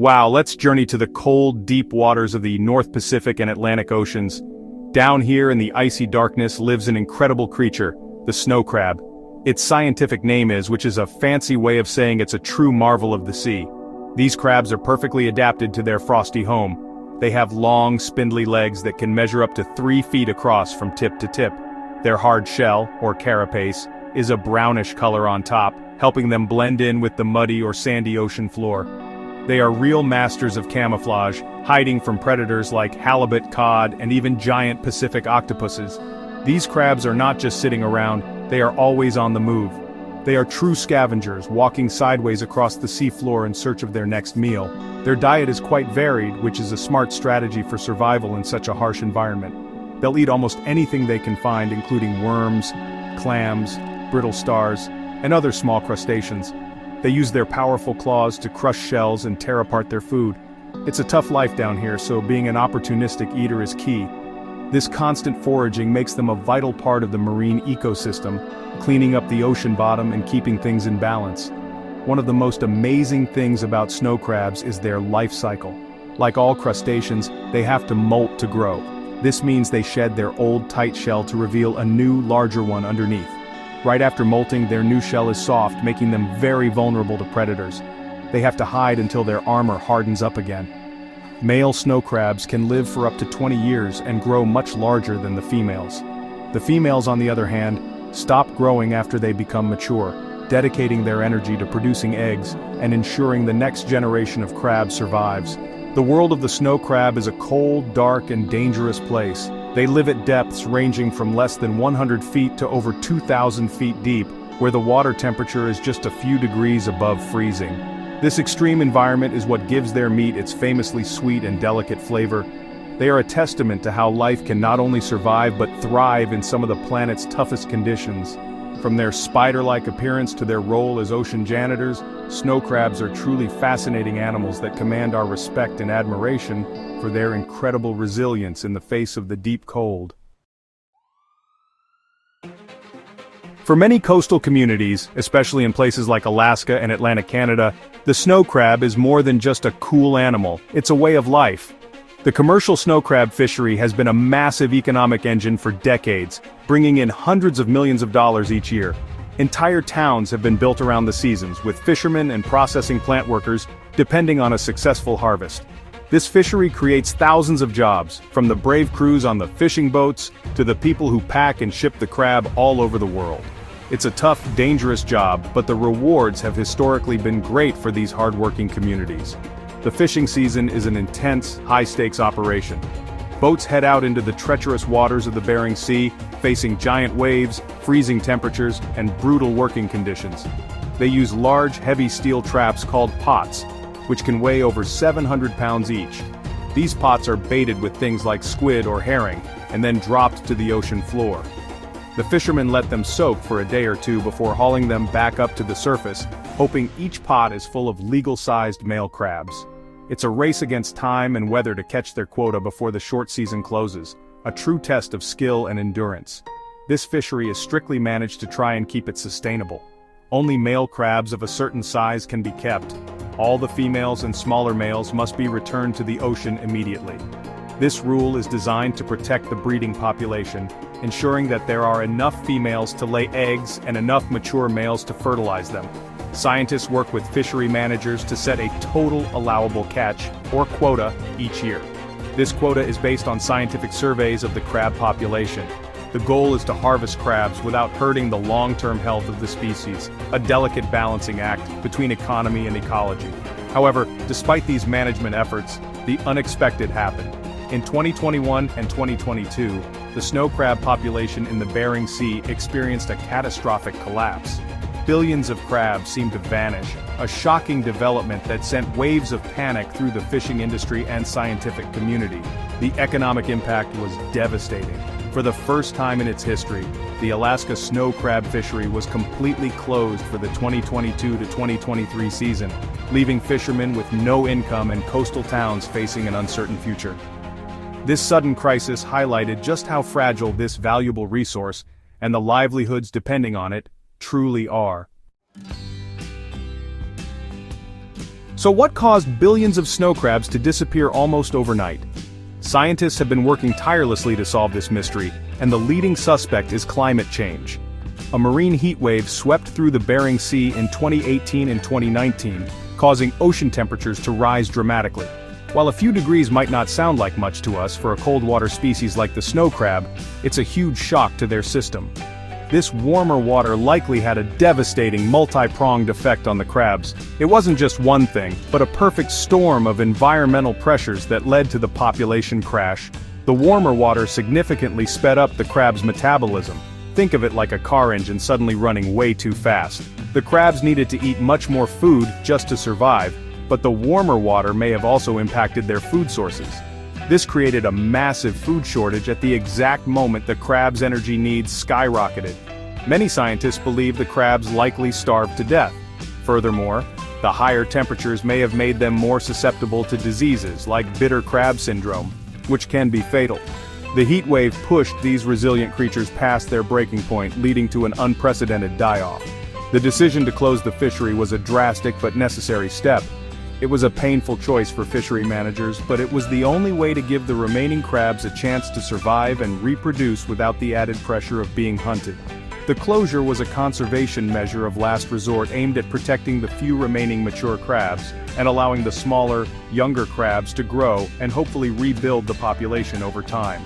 Wow, let's journey to the cold, deep waters of the North Pacific and Atlantic Oceans. Down here in the icy darkness lives an incredible creature, the snow crab. Its scientific name is, which is a fancy way of saying it's a true marvel of the sea. These crabs are perfectly adapted to their frosty home. They have long, spindly legs that can measure up to 3 feet across from tip to tip. Their hard shell, or carapace, is a brownish color on top, helping them blend in with the muddy or sandy ocean floor. They are real masters of camouflage, hiding from predators like halibut, cod, and even giant Pacific octopuses. These crabs are not just sitting around, they are always on the move. They are true scavengers, walking sideways across the seafloor in search of their next meal. Their diet is quite varied, which is a smart strategy for survival in such a harsh environment. They'll eat almost anything they can find, including worms, clams, brittle stars, and other small crustaceans. They use their powerful claws to crush shells and tear apart their food. It's a tough life down here, so being an opportunistic eater is key. This constant foraging makes them a vital part of the marine ecosystem, cleaning up the ocean bottom and keeping things in balance. One of the most amazing things about snow crabs is their life cycle. Like all crustaceans, they have to molt to grow. This means they shed their old tight shell to reveal a new, larger one underneath. Right after molting, their new shell is soft, making them very vulnerable to predators. They have to hide until their armor hardens up again. Male snow crabs can live for up to 20 years and grow much larger than the females. The females, on the other hand, stop growing after they become mature, dedicating their energy to producing eggs and ensuring the next generation of crabs survives. The world of the snow crab is a cold, dark, and dangerous place. They live at depths ranging from less than 100 feet to over 2,000 feet deep, where the water temperature is just a few degrees above freezing. This extreme environment is what gives their meat its famously sweet and delicate flavor. They are a testament to how life can not only survive but thrive in some of the planet's toughest conditions. From their spider-like appearance to their role as ocean janitors, snow crabs are truly fascinating animals that command our respect and admiration for their incredible resilience in the face of the deep cold. For many coastal communities, especially in places like Alaska and Atlantic Canada, the snow crab is more than just a cool animal, it's a way of life. The commercial snow crab fishery has been a massive economic engine for decades, bringing in hundreds of millions of dollars each year. Entire towns have been built around the seasons, with fishermen and processing plant workers depending on a successful harvest. This fishery creates thousands of jobs, from the brave crews on the fishing boats to the people who pack and ship the crab all over the world. It's a tough, dangerous job, but the rewards have historically been great for these hardworking communities. The fishing season is an intense, high-stakes operation. Boats head out into the treacherous waters of the Bering Sea, facing giant waves, freezing temperatures, and brutal working conditions. They use large, heavy steel traps called pots, which can weigh over 700 pounds each. These pots are baited with things like squid or herring, and then dropped to the ocean floor. The fishermen let them soak for a day or two before hauling them back up to the surface, hoping each pot is full of legal-sized male crabs. It's a race against time and weather to catch their quota before the short season closes, a true test of skill and endurance. This fishery is strictly managed to try and keep it sustainable. Only male crabs of a certain size can be kept. All the females and smaller males must be returned to the ocean immediately. This rule is designed to protect the breeding population, ensuring that there are enough females to lay eggs and enough mature males to fertilize them. Scientists work with fishery managers to set a total allowable catch, or quota, each year. This quota is based on scientific surveys of the crab population. The goal is to harvest crabs without hurting the long-term health of the species, a delicate balancing act between economy and ecology. However, despite these management efforts, the unexpected happened. In 2021 and 2022, the snow crab population in the Bering Sea experienced a catastrophic collapse. Billions of crabs seemed to vanish, a shocking development that sent waves of panic through the fishing industry and scientific community. The economic impact was devastating. For the first time in its history, the Alaska snow crab fishery was completely closed for the 2022 to 2023 season, leaving fishermen with no income and coastal towns facing an uncertain future. This sudden crisis highlighted just how fragile this valuable resource, and the livelihoods depending on it, truly are. So what caused billions of snow crabs to disappear almost overnight? Scientists have been working tirelessly to solve this mystery, and the leading suspect is climate change. A marine heat wave swept through the Bering Sea in 2018 and 2019, causing ocean temperatures to rise dramatically. While a few degrees might not sound like much to us for a cold water species like the snow crab, it's a huge shock to their system. This warmer water likely had a devastating multi-pronged effect on the crabs. It wasn't just one thing, but a perfect storm of environmental pressures that led to the population crash. The warmer water significantly sped up the crab's metabolism. Think of it like a car engine suddenly running way too fast. The crabs needed to eat much more food just to survive, but the warmer water may have also impacted their food sources. This created a massive food shortage at the exact moment the crabs' energy needs skyrocketed. Many scientists believe the crabs likely starved to death. Furthermore, the higher temperatures may have made them more susceptible to diseases like bitter crab syndrome, which can be fatal. The heat wave pushed these resilient creatures past their breaking point, leading to an unprecedented die-off. The decision to close the fishery was a drastic but necessary step. It was a painful choice for fishery managers, but it was the only way to give the remaining crabs a chance to survive and reproduce without the added pressure of being hunted. The closure was a conservation measure of last resort aimed at protecting the few remaining mature crabs, and allowing the smaller, younger crabs to grow and hopefully rebuild the population over time.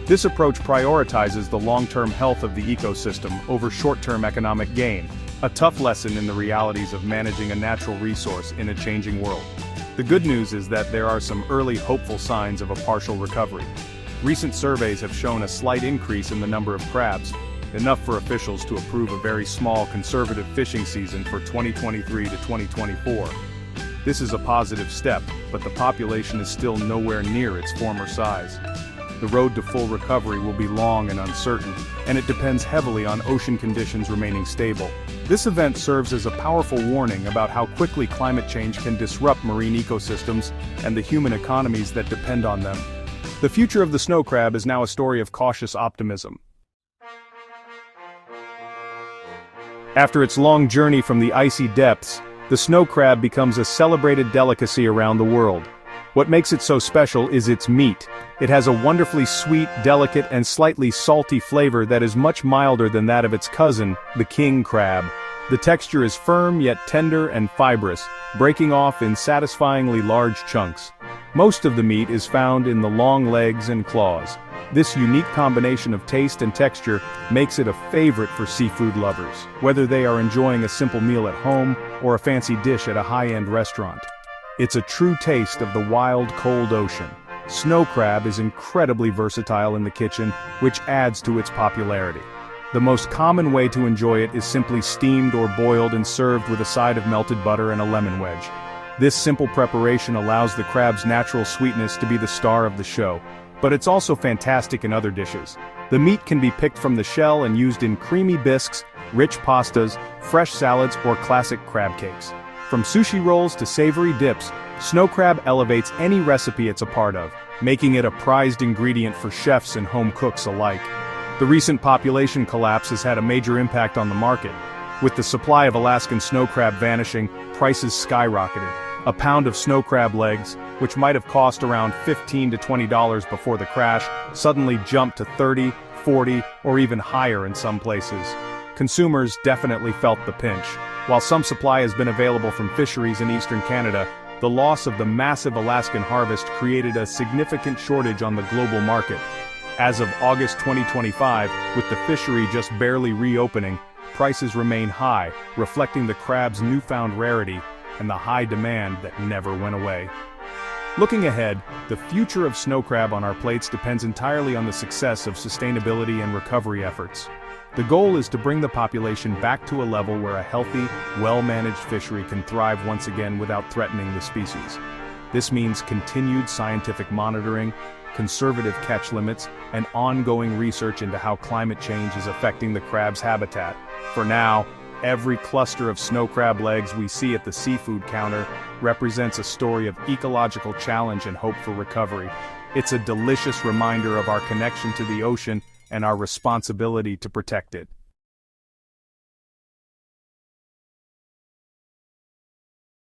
This approach prioritizes the long-term health of the ecosystem over short-term economic gain, a tough lesson in the realities of managing a natural resource in a changing world. The good news is that there are some early hopeful signs of a partial recovery. Recent surveys have shown a slight increase in the number of crabs, enough for officials to approve a very small conservative fishing season for 2023 to 2024. This is a positive step, but the population is still nowhere near its former size. The road to full recovery will be long and uncertain, and it depends heavily on ocean conditions remaining stable. This event serves as a powerful warning about how quickly climate change can disrupt marine ecosystems and the human economies that depend on them. The future of the snow crab is now a story of cautious optimism. After its long journey from the icy depths, the snow crab becomes a celebrated delicacy around the world. What makes it so special is its meat. It has a wonderfully sweet, delicate, and slightly salty flavor that is much milder than that of its cousin, the king crab. The texture is firm yet tender and fibrous, breaking off in satisfyingly large chunks. Most of the meat is found in the long legs and claws. This unique combination of taste and texture makes it a favorite for seafood lovers, whether they are enjoying a simple meal at home or a fancy dish at a high-end restaurant. It's a true taste of the wild, cold ocean. Snow crab is incredibly versatile in the kitchen, which adds to its popularity. The most common way to enjoy it is simply steamed or boiled and served with a side of melted butter and a lemon wedge. This simple preparation allows the crab's natural sweetness to be the star of the show, but it's also fantastic in other dishes. The meat can be picked from the shell and used in creamy bisques, rich pastas, fresh salads, or classic crab cakes. From sushi rolls to savory dips, snow crab elevates any recipe it's a part of, making it a prized ingredient for chefs and home cooks alike. The recent population collapse has had a major impact on the market. With the supply of Alaskan snow crab vanishing, prices skyrocketed. A pound of snow crab legs, which might have cost around $15 to $20 before the crash, suddenly jumped to $30, $40, or even higher in some places. Consumers definitely felt the pinch. While some supply has been available from fisheries in eastern Canada, the loss of the massive Alaskan harvest created a significant shortage on the global market. As of August 2025, with the fishery just barely reopening, prices remain high, reflecting the crab's newfound rarity and the high demand that never went away. Looking ahead, the future of snow crab on our plates depends entirely on the success of sustainability and recovery efforts. The goal is to bring the population back to a level where a healthy, well-managed fishery can thrive once again without threatening the species. This means continued scientific monitoring, conservative catch limits, and ongoing research into how climate change is affecting the crab's habitat. For now, every cluster of snow crab legs we see at the seafood counter represents a story of ecological challenge and hope for recovery. It's a delicious reminder of our connection to the ocean and our responsibility to protect it.